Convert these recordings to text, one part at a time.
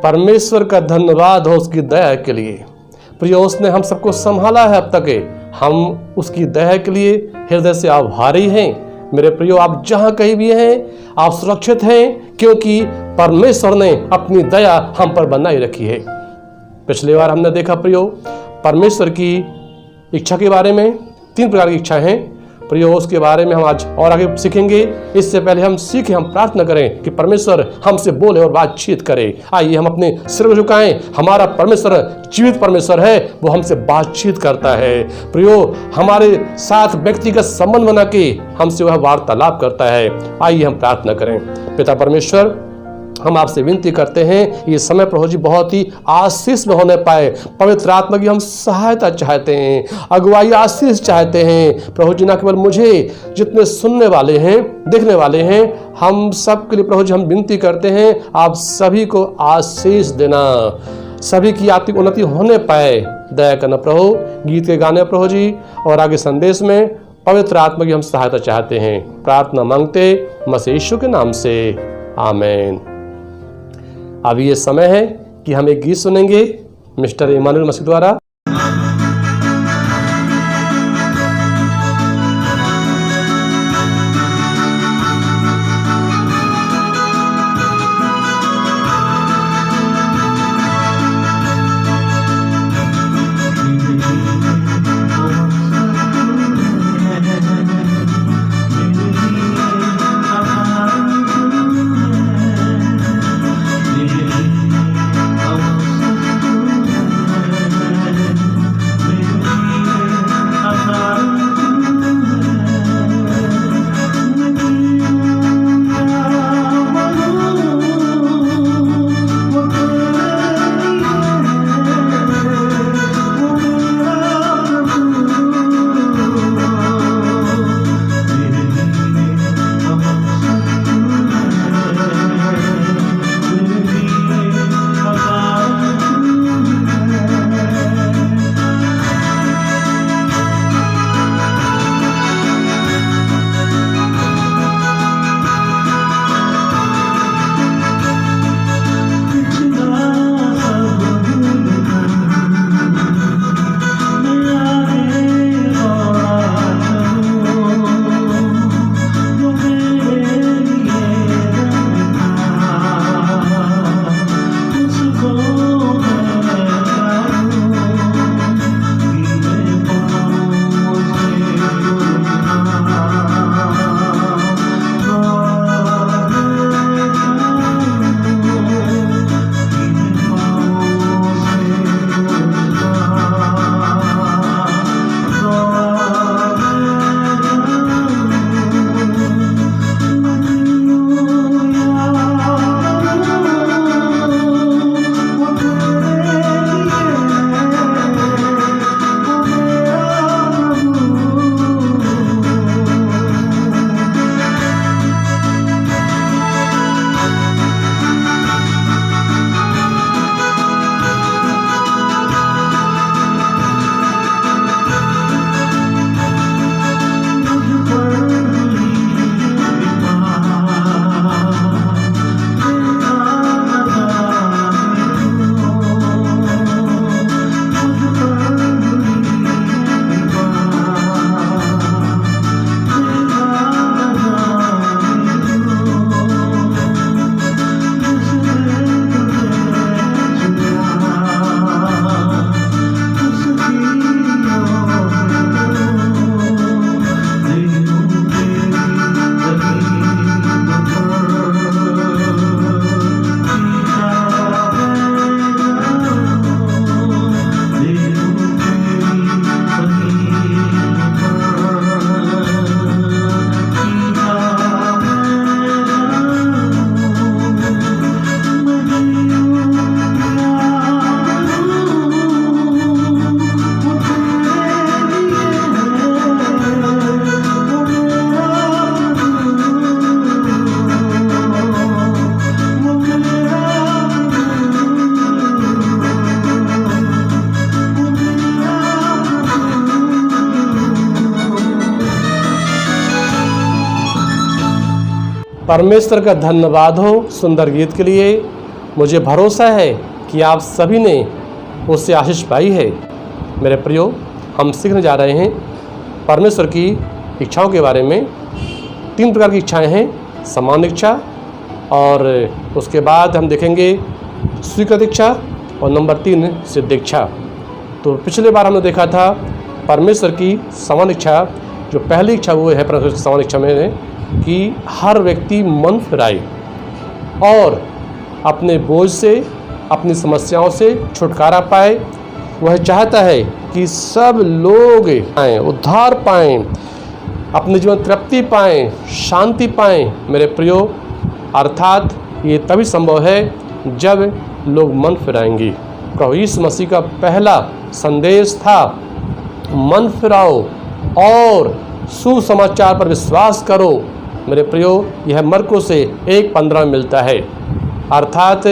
परमेश्वर का धन्यवाद हो उसकी दया के लिए। प्रियो, उसने हम सबको संभाला है अब तक, हम उसकी दया के लिए हृदय से आभारी हैं। मेरे प्रियो, आप जहां कहीं भी हैं आप सुरक्षित हैं, क्योंकि परमेश्वर ने अपनी दया हम पर बनाई रखी है। पिछली बार हमने देखा प्रियो, परमेश्वर की इच्छा के बारे में 3 प्रकार की इच्छा हैं। प्रियो, उसके बारे में हम आज और आगे सीखेंगे। इससे पहले हम प्रार्थना करें कि परमेश्वर हमसे बोले और बातचीत करे। आइए हम अपने सिर झुकाएं। हमारा परमेश्वर जीवित परमेश्वर है, वो हमसे बातचीत करता है। प्रियो, हमारे साथ व्यक्तिगत संबंध बना के हमसे वह वार्तालाप करता है। आइए हम प्रार्थना करें। पिता परमेश्वर, हम आपसे विनती करते हैं, ये समय प्रभु जी बहुत ही आशीष में होने पाए। पवित्र आत्मा की हम सहायता चाहते हैं, अगुवाई आशीष चाहते हैं। प्रभु जी, ना केवल मुझे, जितने सुनने वाले हैं, देखने वाले हैं, हम सब के लिए प्रभु जी हम विनती करते हैं, आप सभी को आशीष देना, सभी की आत्मिक उन्नति होने पाए। दया करना प्रभु। गीत के गाने प्रभु जी और आगे संदेश में पवित्र आत्मा की हम सहायता चाहते हैं। प्रार्थना मांगते मसीह यीशु के नाम से, आमीन। अभी ये समय है कि हम एक गीत सुनेंगे मिस्टर इमानुएल मसीह द्वारा। परमेश्वर का धन्यवाद हो सुंदर गीत के लिए। मुझे भरोसा है कि आप सभी ने उससे आशीष पाई है। मेरे प्रियो, हम सीखने जा रहे हैं परमेश्वर की इच्छाओं के बारे में। 3 प्रकार की इच्छाएं हैं, सामान्य इच्छा, और उसके बाद हम देखेंगे स्वीकृत इच्छा, और नंबर 3 सिद्ध इच्छा। तो पिछले बार हमने देखा था परमेश्वर की सामान्य इच्छा। जो पहली इच्छा वो है परमेश्वर की सामान्य इच्छा में कि हर व्यक्ति मन फिराए और अपने बोझ से, अपनी समस्याओं से छुटकारा पाए। वह चाहता है कि सब लोग आएँ, उद्धार पाएँ, अपने जीवन तृप्ति पाएँ, शांति पाएँ। मेरे प्रियो, अर्थात ये तभी संभव है जब लोग मन फिराएंगे। प्रभु यीशु मसीह का पहला संदेश था, मन फिराओ और सुसमाचार पर विश्वास करो। मेरे प्रियो, यह मरकुस से 1:15 मिलता है। अर्थात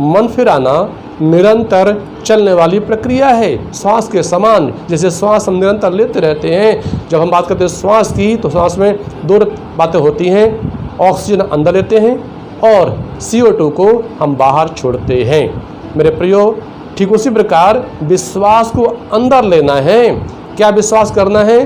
मन फिराना निरंतर चलने वाली प्रक्रिया है, श्वास के समान। जैसे श्वास हम निरंतर लेते रहते हैं। जब हम बात करते हैं श्वास की, तो श्वास में 2 बातें होती हैं, ऑक्सीजन अंदर लेते हैं और CO2 को हम बाहर छोड़ते हैं। मेरे प्रियो, ठीक उसी प्रकार विश्वास को अंदर लेना है। क्या विश्वास करना है?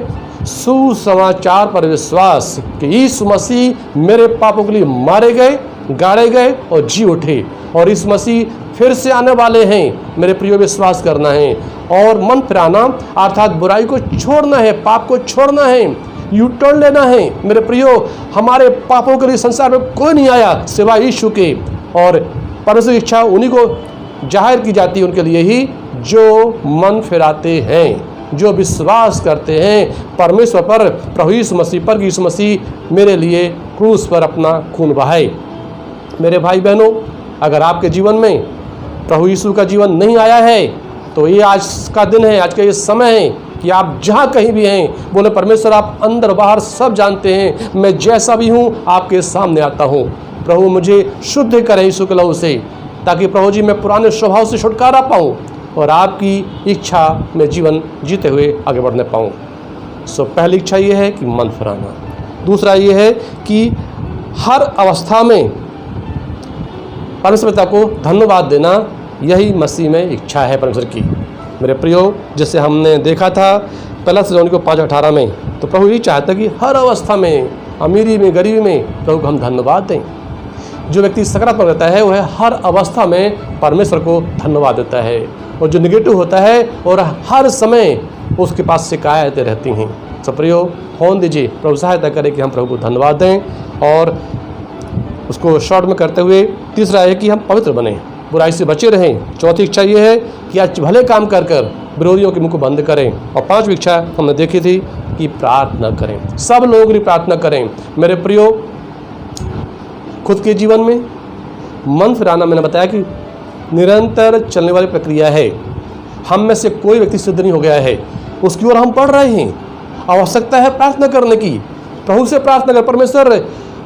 सुसमाचार पर विश्वास कि यीशु मसीह मेरे पापों के लिए मारे गए, गाड़े गए और जी उठे, और इस मसीह फिर से आने वाले हैं। मेरे प्रियो, विश्वास करना है। और मन फिराना अर्थात बुराई को छोड़ना है, पाप को छोड़ना है, यू टर्न लेना है। मेरे प्रियो, हमारे पापों के लिए संसार में कोई नहीं आया सिवाय यीशु के, और परमेश्वर की इच्छा उन्हीं को जाहिर की जाती है, उनके लिए ही, जो मन फिराते हैं, जो विश्वास करते हैं परमेश्वर पर, प्रभु यीशु मसीह पर, यीशु मसीह मेरे लिए क्रूस पर अपना खून बहाए। मेरे भाई बहनों, अगर आपके जीवन में प्रभु यीशु का जीवन नहीं आया है, तो ये आज का दिन है, आज का ये समय है कि आप जहाँ कहीं भी हैं, बोले परमेश्वर आप अंदर बाहर सब जानते हैं, मैं जैसा भी हूँ आपके सामने आता हूँ। प्रभु मुझे शुद्ध करें यीशु के लहू से, ताकि प्रभु जी मैं पुराने स्वभाव से छुटकारा पाऊँ और आपकी इच्छा में जीवन जीते हुए आगे बढ़ने पाऊँ। सो पहली इच्छा ये है कि मन फिराना। दूसरा ये है कि हर अवस्था में परमेश्वर पिता को धन्यवाद देना। यही मसीह में इच्छा है परमेश्वर की। मेरे प्रियो, जैसे हमने देखा था पहला थिस्सलुनीके 5:18 में, तो प्रभु ये चाहता है कि हर अवस्था में, अमीरी में, गरीबी में प्रभु को हम धन्यवाद दें। जो व्यक्ति सकारात्मक रहता है वह हर अवस्था में परमेश्वर को धन्यवाद देता है, और जो निगेटिव होता है और हर समय उसके पास शिकायतें रहती हैं। सब प्रियो, होने दीजिए, प्रभु सहायता करे कि हम प्रभु को धन्यवाद दें। और उसको शॉर्ट में करते हुए तीसरा है कि हम पवित्र बने, बुराई से बचे रहें। चौथी इच्छा ये है कि आज भले काम कर कर विरोधियों के मुंह को बंद करें। और 5वीं इच्छा हमने देखी थी कि प्रार्थना करें, सब लोग भी प्रार्थना करें। मेरे प्रियो, खुद के जीवन में मन फिराना मैंने बताया कि निरंतर चलने वाली प्रक्रिया है। हम में से कोई व्यक्ति सिद्ध नहीं हो गया है, उसकी ओर हम बढ़ रहे हैं। आवश्यकता है प्रार्थना करने की, प्रभु से प्रार्थना कर, परमेश्वर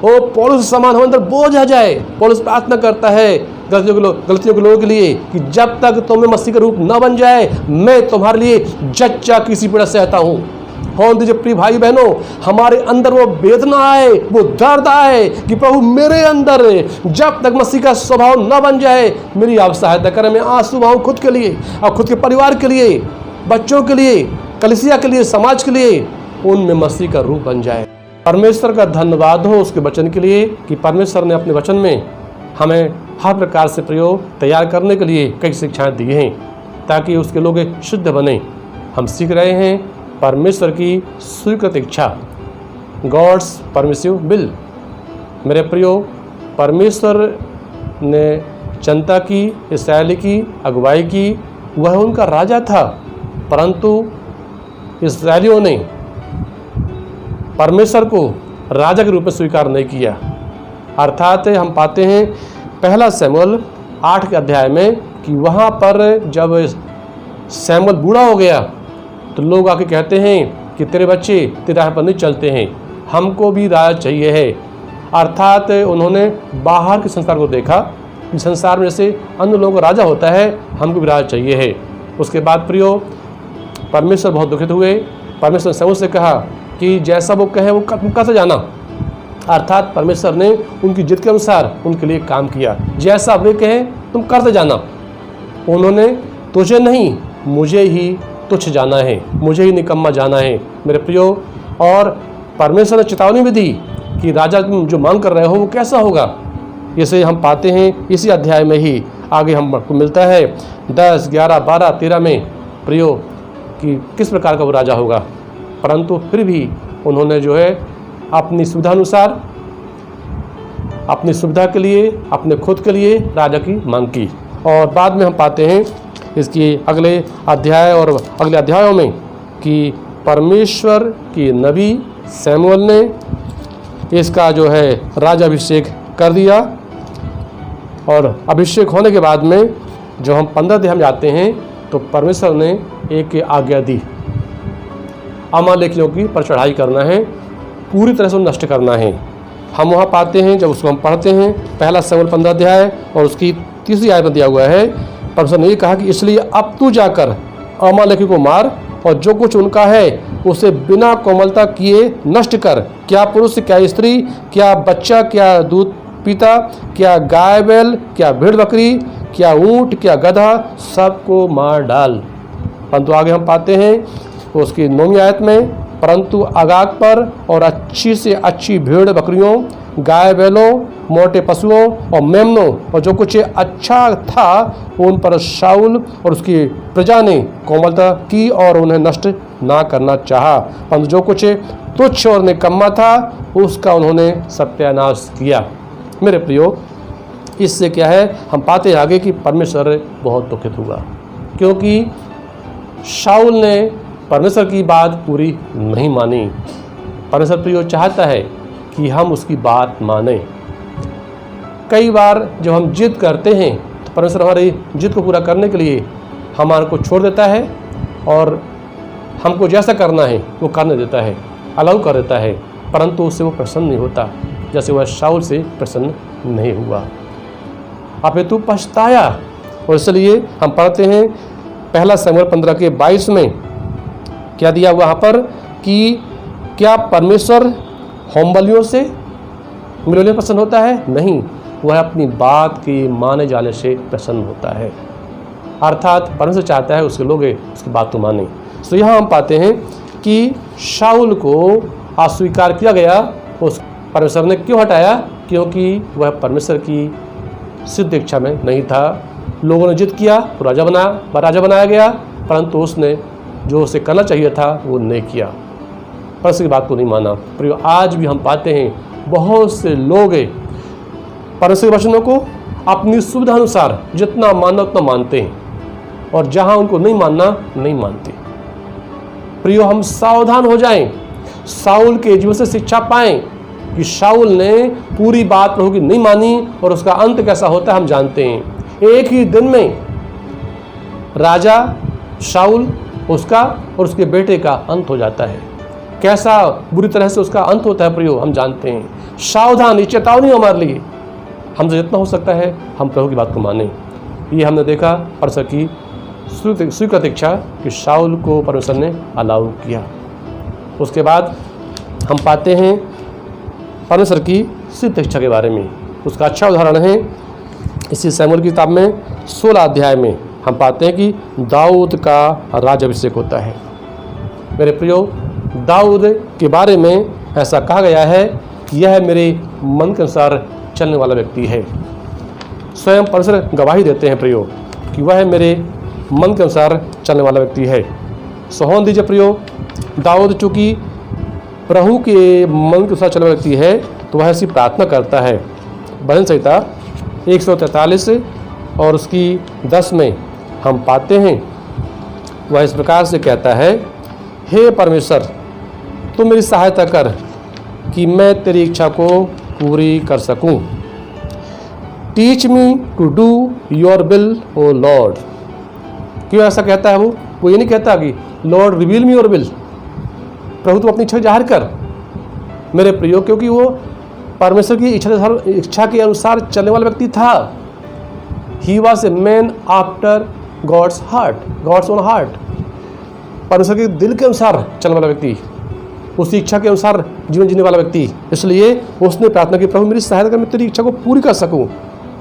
ओ पौलुस समान हमारे अंदर बोझ आ जाए। पौलुस प्रार्थना करता है गलतियों के लोगों के लिए कि जब तक तुम्हें मसीह का रूप न बन जाए, मैं तुम्हारे लिए जच्चा किसी पीड़ा सहता हूँ। होने दीजिए प्रिय भाई बहनों, हमारे अंदर वो वेदना आए, वो दर्द आए कि प्रभु मेरे अंदर जब तक मसीह का स्वभाव न बन जाए, मेरी आप सहायता करें। मैं आंसू बहाऊं खुद के लिए और खुद के परिवार के लिए, बच्चों के लिए, कलीसिया के लिए, समाज के लिए, उनमें मसीह का रूप बन जाए। परमेश्वर का धन्यवाद हो उसके वचन के लिए कि परमेश्वर ने अपने वचन में हमें हर प्रकार से प्रयोग तैयार करने के लिए कई शिक्षाएं दी हैं, ताकि उसके लोग शुद्ध बने। हम सीख रहे हैं परमेश्वर की स्वीकृत इच्छा, गॉड्स परमिसिव विल। मेरे प्रियो, परमेश्वर ने जनता की, इस्राएली की अगुवाई की, वह उनका राजा था, परंतु इस्राएलियों ने परमेश्वर को राजा के रूप में स्वीकार नहीं किया। अर्थात हम पाते हैं पहला शमूएल 8 के अध्याय में कि वहाँ पर जब शमूएल बूढ़ा हो गया तो लोग आके कहते हैं कि तेरे बच्चे तेरे राह पर नहीं चलते हैं, हमको भी राजा चाहिए है। अर्थात उन्होंने बाहर के संसार को देखा कि संसार में जैसे अन्य लोगों का राजा होता है, हमको भी राजा चाहिए है। उसके बाद प्रियो, परमेश्वर बहुत दुखित हुए। परमेश्वर ने शमूएल से कहा कि जैसा वो कहे वो कैसे जाना। अर्थात परमेश्वर ने उनकी जिद के अनुसार उनके लिए काम किया। जैसा वे कहें तुम करते जाना। उन्होंने तुझे नहीं मुझे ही तुच्छ जाना है, मुझे ही निकम्मा जाना है मेरे प्रियो। और परमेश्वर ने चेतावनी भी दी कि राजा तुम जो मांग कर रहे हो वो कैसा होगा। इसे हम पाते हैं इसी अध्याय में ही, आगे हमको मिलता है 10, 11, 12, 13 में प्रियो कि किस प्रकार का वो राजा होगा। परंतु फिर भी उन्होंने जो है अपनी सुविधानुसार, अपनी सुविधा के लिए, अपने खुद के लिए राजा की मांग की। और बाद में हम पाते हैं इसकी अगले अध्याय और अगले अध्यायों में कि परमेश्वर की नबी सैमुअल ने इसका जो है राजाभिषेक कर दिया। और अभिषेक होने के बाद में जो हम 15 अध्याय में जाते हैं तो परमेश्वर ने एक आज्ञा दी, अमालेकियों की पर चढ़ाई करना है, पूरी तरह से नष्ट करना है। हम वहाँ पाते हैं जब उसको हम पढ़ते हैं, पहला सैमुअल 15 अध्याय और उसकी 3री आयत में दिया हुआ है, परमेश्वर ने ये कहा कि इसलिए अब तू जाकर अमालेकियों को मार और जो कुछ उनका है उसे बिना कोमलता किए नष्ट कर, क्या पुरुष क्या स्त्री, क्या बच्चा क्या दूध पीता, क्या गाय बैल, क्या भेड़ बकरी, क्या ऊंट, क्या गधा, सबको मार डाल। परंतु आगे हम पाते हैं उसकी 9वीं आयत में, परंतु अगाग पर और अच्छी से अच्छी भेड़ बकरियों, गाय बैलों, मोटे पशुओं और मेमनों और जो कुछ अच्छा था उन पर शाऊल और उसकी प्रजा ने कोमलता की और उन्हें नष्ट ना करना चाहा, परंतु जो कुछ तुच्छ और निकम्मा था उसका उन्होंने सत्यानाश किया। मेरे प्रियो, इससे क्या है, हम पाते हैं आगे कि परमेश्वर बहुत दुखित हुआ, क्योंकि शाऊल ने परमेश्वर की बात पूरी नहीं मानी। परमेश्वर प्रियो चाहता है कि हम उसकी बात मानें। कई बार जब हम जिद करते हैं तो परमेश्वर हमारी जिद को पूरा करने के लिए हमारे को छोड़ देता है और हमको जैसा करना है वो करने देता है, अलाउ कर देता है, परंतु उससे वो प्रसन्न नहीं होता, जैसे वह शाऊल से प्रसन्न नहीं हुआ। अपितु पछताया। और इसलिए हम पढ़ते हैं पहला सैमुअल 15 के 22 में क्या दिया वहाँ पर कि क्या परमेश्वर होम बलियों से मिलोने प्रसन्न होता है? नहीं, वह अपनी बात के माने जाने से प्रसन्न होता है। अर्थात परमेश्वर चाहता है उसके लोग उसकी बात को माने। तो यहाँ हम पाते हैं कि शाऊल को अस्वीकार किया गया, उस परमेश्वर ने क्यों हटाया? क्योंकि वह परमेश्वर की सिद्ध इच्छा में नहीं था। लोगों ने जिद किया तो राजा बनाया गया, परंतु उसने जो उसे करना चाहिए था वो नहीं किया, परमेश्वर की बात को नहीं माना। पर आज भी हम पाते हैं बहुत से लोग परमेश्वर के वचनों को अपनी सुविधा अनुसार जितना मानना उतना मानते हैं और जहां उनको नहीं मानना नहीं मानते। प्रियो, हम सावधान हो जाएं, शाऊल के जीवन से शिक्षा पाएं कि शाऊल ने पूरी बात प्रभु की नहीं मानी और उसका अंत कैसा होता है हम जानते हैं। एक ही दिन में राजा शाऊल उसका और उसके बेटे का अंत हो जाता है। कैसा बुरी तरह से उसका अंत होता है प्रियो, हम जानते हैं। सावधान, चेतावनी हमारे लिए, हमसे जितना हो सकता है हम प्रभु की बात को माने। ये हमने देखा परमेश्वर की स्वीकृत इच्छा कि शाऊल को परमेश्वर ने अलाउ किया। उसके बाद हम पाते हैं परमेश्वर की सिद्ध इच्छा के बारे में। उसका अच्छा उदाहरण है इसी सैमुअल की किताब में 16 अध्याय में हम पाते हैं कि दाऊद का राजाभिषेक होता है। मेरे प्रियो, दाऊद के बारे में ऐसा कहा गया है कि यह मेरे मन के अनुसार चलने वाला व्यक्ति है। स्वयं परमेश्वर गवाही देते हैं प्रियो कि वह मेरे मन के अनुसार चलने वाला व्यक्ति है। सोहन दीजिए प्रियो, दाऊद चूँकि प्रभु के मन के अनुसार चलने वाला व्यक्ति है तो वह ऐसी प्रार्थना करता है। भजन संहिता 143 और उसकी 10 में हम पाते हैं वह इस प्रकार से कहता है, हे परमेश्वर, तू मेरी सहायता कर कि मैं तेरी इच्छा को पूरी कर सकूं। Teach me to do your will O lord. क्यों ऐसा कहता है वो ये नहीं कहता कि lord reveal me your will, प्रभु तू अपनी इच्छा जाहिर कर। मेरे प्रियो, क्योंकि वो परमेश्वर की इच्छा के अनुसार चलने वाला व्यक्ति था। He was a man after God's own heart. परमेश्वर के दिल के अनुसार चलने वाला व्यक्ति। उसी इच्छा के अनुसार जीवन जीने वाला व्यक्ति। इसलिए उसने प्रार्थना की, प्रभु मेरी सहायता कर, मैं तेरी इच्छा को पूरी कर सकूं।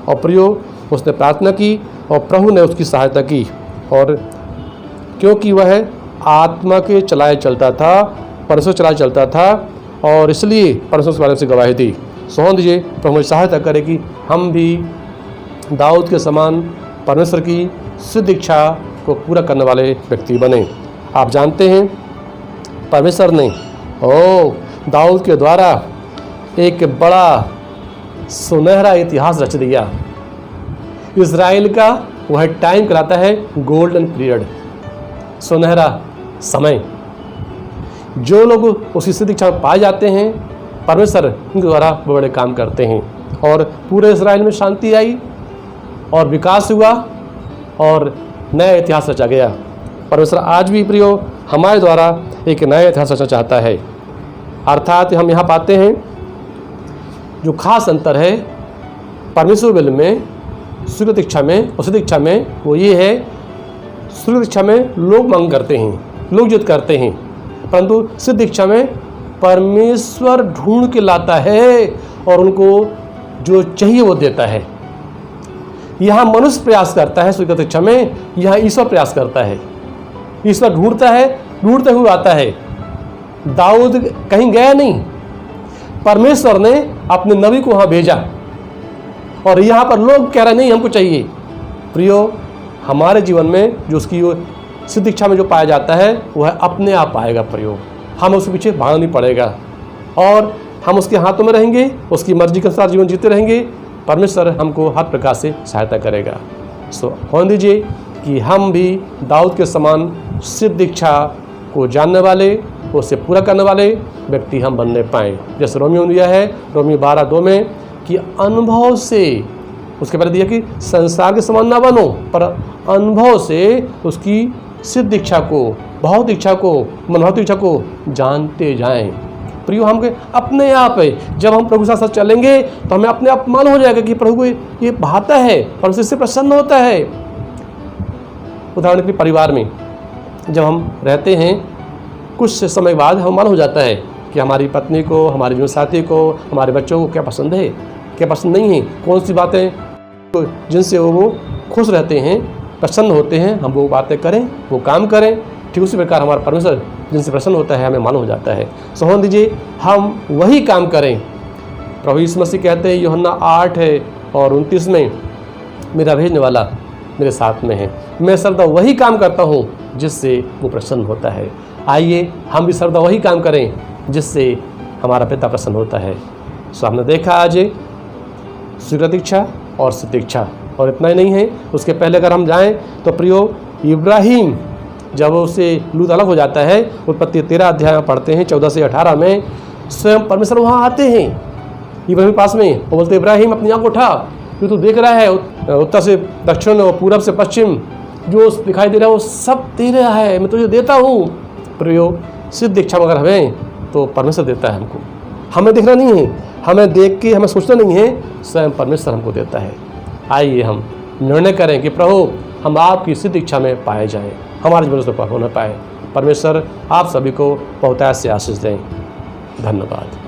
और प्रियो, उसने प्रार्थना की और प्रभु ने उसकी सहायता की। और क्योंकि वह आत्मा के चलाए चलता था, परमेश्वर चलाए चलता था, और इसलिए परमेश्वर के बारे में से गवाही दी। सोहन दीजिए प्रभु मुझे सहायता करे कि हम भी दाऊद के समान परमेश्वर की सिद्ध इच्छा को पूरा करने वाले व्यक्ति बने। आप जानते हैं परमेश्वर ने दाऊद के द्वारा एक बड़ा सुनहरा इतिहास रच दिया। इज़राइल का वह टाइम कहलाता है गोल्डन पीरियड, सुनहरा समय। जो लोग उसकी सिद्ध इच्छा में पाए जाते हैं, परमेश्वर उनके द्वारा बड़े काम करते हैं, और पूरे इज़राइल में शांति आई और विकास हुआ और नया इतिहास रचा गया। परमेश्वर आज भी प्रियो हमारे द्वारा एक नया इतिहास रचना चाहता है। अर्थात हम यहाँ पाते हैं जो खास अंतर है परमेश्वर विल में, स्वीकृत इच्छा में और सिद्ध इच्छा में, वो ये है स्वीकृत इच्छा में लोग मांग करते हैं, लोग जिद करते हैं, परंतु सिद्ध इच्छा में परमेश्वर ढूंढ के लाता है और उनको जो चाहिए वो देता है। यहाँ मनुष्य प्रयास करता है स्वीकृत इच्छा में, यहाँ ईश्वर प्रयास करता है। ईश्वर ढूंढता है, ढूंढते हुए आता है। दाऊद कहीं गया नहीं, परमेश्वर ने अपने नबी को वहाँ भेजा, और यहाँ पर लोग कह रहे नहीं हमको चाहिए। प्रियो, हमारे जीवन में जो उसकी सिद्ध इच्छा में जो पाया जाता है वह अपने आप आएगा। प्रियो, हम उसके पीछे भागना नहीं पड़ेगा और हम उसके हाथों में रहेंगे, उसकी मर्जी के अनुसार जीवन जीते रहेंगे। परमेश्वर हमको हर प्रकार से सहायता करेगा। होने दीजिए कि हम भी दाऊद के समान सिद्ध इच्छा को जानने वाले, उसे पूरा करने वाले व्यक्ति हम बनने पाएँ। जैसे रोमियो ने दिया है, रोमियो 12:2 में, कि अनुभव से, उसके पहले दिया कि संसार के समान ना बनो, पर अनुभव से उसकी सिद्ध इच्छा को, बहुत इच्छा को, मनोहत इच्छा को जानते जाएं। प्रियो, हम अपने आप है, जब हम प्रभु के साथ चलेंगे तो हमें अपने आप मालूम हो जाएगा कि प्रभु को ये भाता है और उससे प्रसन्न होता है। उदाहरण के लिए परिवार में जब हम रहते हैं, कुछ समय बाद हम मालूम हो जाता है कि हमारी पत्नी को, हमारे जीवन साथी को, हमारे बच्चों को क्या पसंद है, क्या पसंद नहीं है, कौन सी बातें जिनसे वो खुश रहते हैं, प्रसन्न होते हैं, हम वो बातें करें, वो काम करें। ठीक उसी प्रकार हमारा परमेश्वर जिनसे प्रसन्न होता है हमें मालूम हो जाता है। होने दीजिए हम वही काम करें। प्रभु यीशु मसीह कहते हैं यूहन्ना 8:29 में, मेरा भेजने वाला मेरे साथ में है, मैं सर्वदा वही काम करता हूँ जिससे वो प्रसन्न होता है। आइए हम भी सर्वदा वही काम करें जिससे हमारा पिता प्रसन्न होता है। हमने देखा आज स्वीकृत इच्छा और सिद्ध इच्छा, और इतना ही नहीं है, उसके पहले अगर हम जाएं तो प्रियो, इब्राहिम जब उससे लूत अलग हो जाता है, उत्पत्ति 13 अध्याय में पढ़ते हैं 14 से 18 में, स्वयं परमेश्वर वहाँ आते हैं इब्राहिम के पास में, वो बोलते इब्राहिम अपनी आँख उठा, जो तू देख रहा है उत्तर से दक्षिण और पूरब से पश्चिम जो दिखाई दे रहा है वो सब तेरा है, मैं तुझे देता हूँ। प्रियो, सिद्ध इच्छा अगर हमें तो परमेश्वर देता है हमको, हमें देखना नहीं है, हमें देख के हमें सोचना नहीं है, स्वयं परमेश्वर हमको देता है। आइए हम निर्णय करें कि प्रभु हम आपकी सिद्ध इच्छा में पाए जाएं, हमारे जीवन से होना पाए। परमेश्वर आप सभी को बहुतायत से आशीष दें। धन्यवाद।